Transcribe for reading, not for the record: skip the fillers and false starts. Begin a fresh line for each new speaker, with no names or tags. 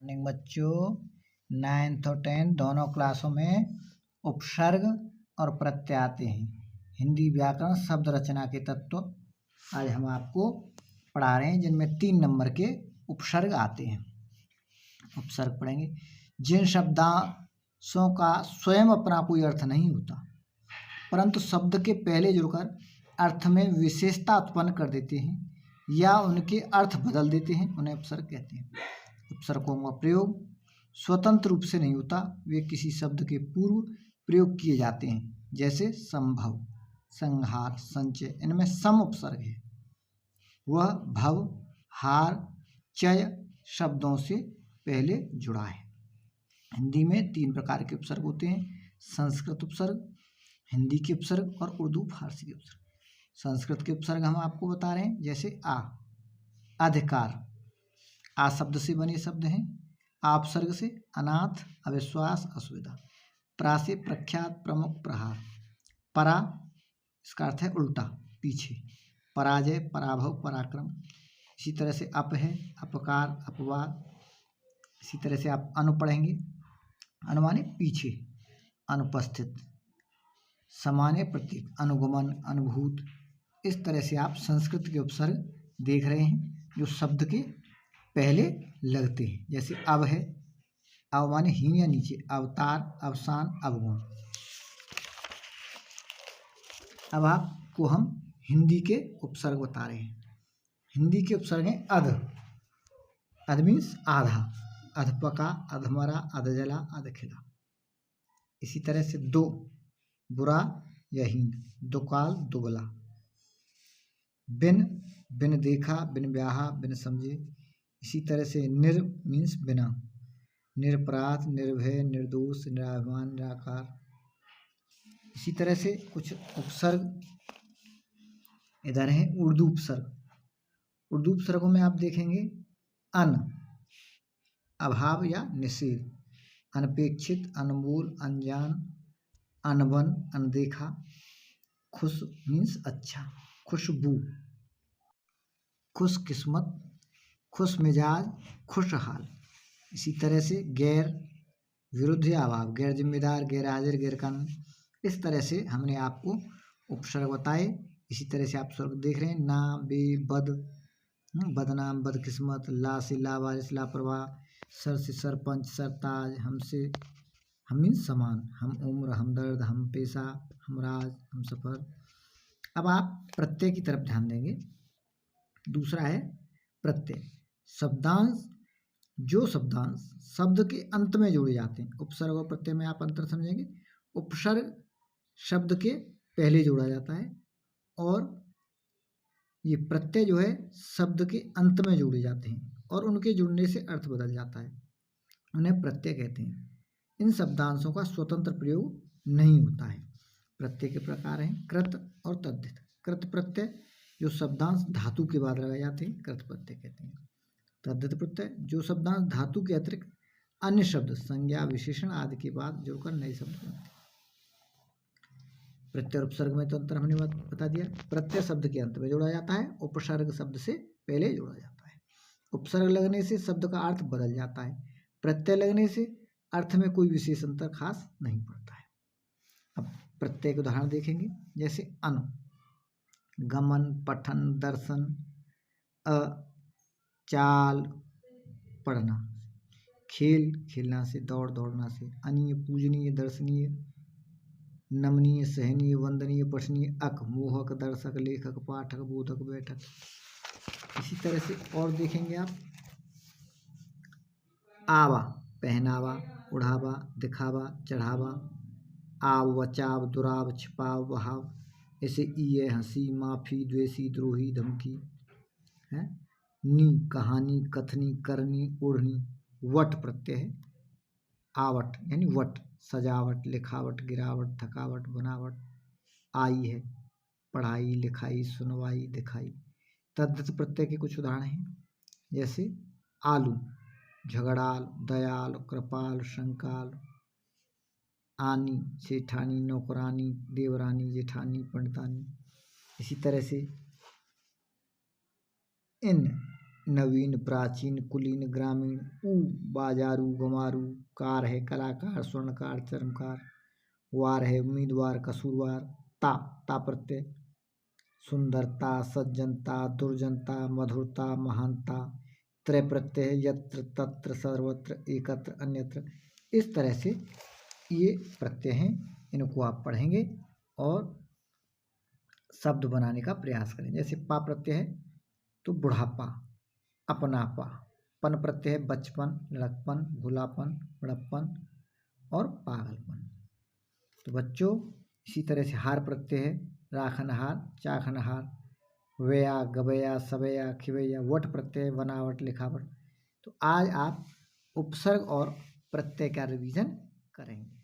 Morning बच्चों, 9th और 10th दोनों क्लासों में उपसर्ग और प्रत्यय आते हैं। हिंदी व्याकरण शब्द रचना के तत्व आज हम आपको पढ़ा रहे हैं, जिनमें 3 नंबर के उपसर्ग आते हैं। उपसर्ग पढ़ेंगे। जिन शब्दांशों का स्वयं अपना कोई अर्थ नहीं होता, परंतु शब्द के पहले जुड़कर अर्थ में विशेषता उत्पन्न कर देते हैं या उनके अर्थ बदल देते हैं, उन्हें उपसर्ग कहते हैं। उपसर्गों का प्रयोग स्वतंत्र रूप से नहीं होता, वे किसी शब्द के पूर्व प्रयोग किए जाते हैं, जैसे संभव, संहार, संचय। इनमें सम उपसर्ग है। वह भव, हार, चय शब्दों से पहले जुड़ा है। हिंदी में 3 प्रकार के उपसर्ग होते हैं: संस्कृत उपसर्ग, हिंदी के उपसर्ग और उर्दू फारसी के उपसर्ग। संस्कृत के उपसर्ग हम आपको बता रहे हैं, जैसे आ, अधिकार, आ शब्द से बने शब्द हैं। आपसर्ग से अनाथ, अविश्वास, असुविधा। प्रा से प्रख्यात, प्रमुख, प्रहार। परा इसका अर्थ है उल्टा, पीछे। पराजय, पराभव, पराक्रम। इसी तरह से अप है अपकार, अपवाद। इसी तरह से आप अनु पढ़ेंगे, अनु माने पीछे, अनुपस्थित। समाने प्रतीक, अनुगमन, अनुभूत। इस तरह से आप संस्कृत के उपसर्ग देख रहे हैं, जो शब्द के पहले लगते हैं। जैसे अब है, अब माने हीन या नीचे, अवतार, अवसान, अवगुण। अब आपको हम हिंदी के उपसर्ग बता रहे हैं। हिंदी के उपसर्ग हैं अध। अध मीन्स आधा, अधपका, अधमरा, अधजला, अधखिला। इसी तरह से दो, बुरा या हीन, दुकाल, दुबला। बिन, बिन देखा, बिन ब्याहा, बिन समझे। इसी तरह से निर मीन्स बिना, निरपराध, निर्भय, निर्दोष, निराभिमान, निराकार। इसी तरह से कुछ उपसर्ग इधर हैं उर्दू उपसर्ग। उर्दू उपसर्गों में आप देखेंगे अन, अभाव या निषेध, अनपेक्षित, अनमोल, अनजान, अनबन, अनदेखा। खुश मीन्स अच्छा, खुशबू, खुशकिस्मत, खुश मिजाज, खुशहाल। इसी तरह से गैर, विरुद्ध या अभाव, गैर जिम्मेदार, गैर हाजिर, गैर कानून। इस तरह से हमने आपको उपसर्ग बताए। इसी तरह से आप स्वर्ग देख रहे हैं, ना, बे, बद, बदनाम, बदकिस्मत, ला से लावारिस, लापरवाह, सर से सरपंच, सरताज, हमसे, हम मीन्स समान, हम उम्र, हमदर्द, हम पेशा, हमराज, हम सफर। अब आप प्रत्यय की तरफ ध्यान देंगे। दूसरा है प्रत्यय। शब्दांश, जो शब्दांश शब्द के अंत में जोड़े जाते हैं। उपसर्ग और प्रत्यय में आप अंतर समझेंगे। उपसर्ग शब्द के पहले जोड़ा जाता है और ये प्रत्यय जो है शब्द के अंत में जोड़े जाते हैं और उनके जुड़ने से अर्थ बदल जाता है, उन्हें प्रत्यय कहते हैं। इन शब्दांशों का स्वतंत्र प्रयोग नहीं होता है। प्रत्यय के प्रकार हैं कृत और तद्धित। कृत प्रत्यय जो शब्दांश धातु के बाद लगाए जाते हैं, कृत प्रत्यय कहते हैं। तद्धित प्रत्यय जो शब्दांश धातु के अतिरिक्त अन्य शब्द, संज्ञा, विशेषण आदि के बाद जुड़कर नए शब्द बनते हैं। प्रत्यय और उपसर्ग में तो अंतर हमने बता दिया। प्रत्यय शब्द के अंत में जोड़ा जाता है, उपसर्ग शब्द से पहले जोड़ा जाता है। उपसर्ग लगने से शब्द का अर्थ बदल जाता है, प्रत्यय लगने से अर्थ में कोई विशेष अंतर खास नहीं पड़ता है। अब प्रत्यय के उदाहरण देखेंगे, जैसे अनु, गमन, पठन, दर्शन, अ, चाल, पढ़ना, खेल, खेलना से, दौड़, दौड़ना से, अनीय, पूजनीय, दर्शनीय, नमनीय, सहनीय, वंदनीय, पठनीय, अक, मोहक, दर्शक, लेखक, पाठक, बोधक, बैठक। इसी तरह से और देखेंगे आप, आवा, पहनावा, उढ़ावा, दिखावा, चढ़ावा, आव, बचाव, दुराव, छिपाव, बहाव। ऐसे ई है हंसी, माफी, द्वेषी, द्रोही, धमकी है। नी, कहानी, कथनी, करनी, ओढ़नी। वट प्रत्यय है, आवट यानी वट, सजावट, लिखावट, गिरावट, थकावट, बनावट। आई है पढ़ाई, लिखाई, सुनवाई, दिखाई। तद्धित प्रत्यय के कुछ उदाहरण हैं, जैसे आलू, झगड़ाल, दयाल, कृपाल, शंकाल। आनी, सेठानी, नौकरानी, देवरानी, जेठानी, पंडितानी। इसी तरह से इन, नवीन, प्राचीन, कुलीन, ग्रामीण। ऊ बाजारू, गंवारू। कार है कलाकार, स्वर्णकार, चर्मकार। वार है उम्मीदवार, कसूरवार। ता प्रत्यय सुंदरता, सज्जनता, दुर्जनता, मधुरता, महानता। त्रय प्रत्यय है यत्र, तत्र, सर्वत्र, एकत्र, अन्यत्र। इस तरह से ये प्रत्यय हैं, इनको आप पढ़ेंगे और शब्द बनाने का प्रयास करें। जैसे पा प्रत्यय है तो बुढ़ापा, अपनापा। पन प्रत्यय है बचपन, लड़कपन, भूलापन, बड़प्पन और पागलपन। तो बच्चों इसी तरह से हार प्रत्यय है राखनहार, चाखनहार। वया, गवया, सवया, खिवैया। वट प्रत्यय बनावट, लिखावट। तो आज आप उपसर्ग और प्रत्यय का रिवीजन करेंगे।